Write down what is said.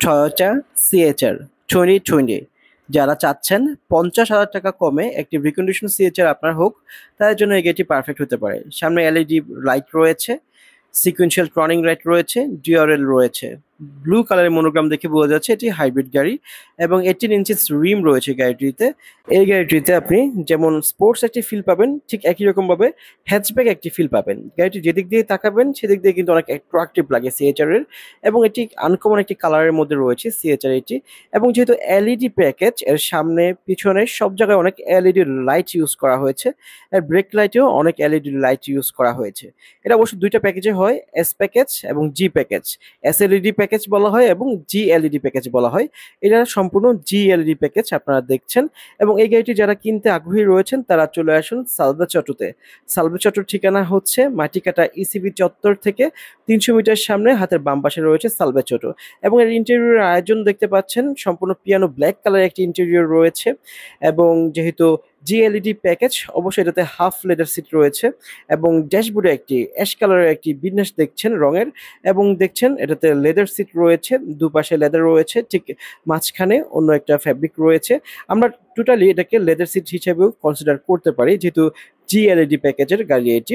Toyota সিএচআর 2020 যারা চাচ্ছেন 50,000 টাকা কমে একটি রিকন্ডিশন সিএচআর আপনার হোক, তাদের জন্য এই গাড়িটি পারফেক্ট হতে পারে। সামনে এলইডি লাইট রয়েছে, সিকুয়েন্সিয়াল টর্নিং লাইট রয়েছে, ডিআরএল রয়েছে। ব্লু কালারের মনোগ্রাম দেখে বোঝা যাচ্ছে এটি হাইব্রিড গাড়ি এবং 18 ইঞ্চিস রিম রয়েছে গাড়িটিতে। এই গাড়িটিতে আপনি যেমন স্পোর্টস একটি ফিল পাবেন, ঠিক একই রকম ভাবে হ্যাচব্যাক একটি ফিল পাবেন। গাড়িটি যেদিক দিয়ে তাকাবেন সেদিক দিয়ে কিন্তু অনেক অ্যাট্রাকটিভ লাগে সিএচআর এর, এবং এটি আনকমন একটি কালারের মধ্যে রয়েছে সিএচআর এটি। এবং যেহেতু এলইডি প্যাকেজ, এর সামনে পিছনে সব জায়গায় অনেক এলইডি লাইট ইউজ করা হয়েছে, এর ব্রেক লাইটেও অনেক এলইডি লাইট ইউজ করা হয়েছে। এটা অবশ্য দুইটা প্যাকেজে হয়, এস প্যাকেজ এবং জি প্যাকেজ। এস এলইডি প্যাকেজ বলা হয় এবং জি এলইডি প্যাকেজ বলা হয়। এটা সম্পূর্ণ জি এলইডি প্যাকেজ আপনারা দেখছেন। এবং এই গাড়িটি যারা কিনতে আগ্রহী রয়েছেন তারা চলে আসুন সালভেজ অটোতে। সালভেজ অটোর ঠিকানা হচ্ছে মাটিকাটা ইসিবি চত্বর থেকে 300 মিটার সামনে হাতের বাম পাশে রয়েছে সালভেজ অটো। এবং এর ইন্টেরিয়র আয়োজন দেখতে পাচ্ছেন, সম্পূর্ণ পিয়ানো ব্ল্যাক কালার একটি ইন্টেরিয়র রয়েছে। এবং যেহেতু জিএলইডি প্যাকেজ, অবশ্যই এটাতে হাফ লেদার সিট রয়েছে এবং ড্যাশবোর্ডে একটি অ্যাশ কালারের একটি বিন্যাস দেখছেন রঙের। এবং দেখছেন এটাতে লেদার সিট রয়েছে, দুপাশে লেদার রয়েছে, ঠিক মাঝখানে অন্য একটা ফ্যাব্রিক রয়েছে। আমরা টোটালি এটাকে লেদার সিট হিসেবেও কনসিডার করতে পারি, যেহেতু জিএলইডি প্যাকেজের গাড়ি এটি।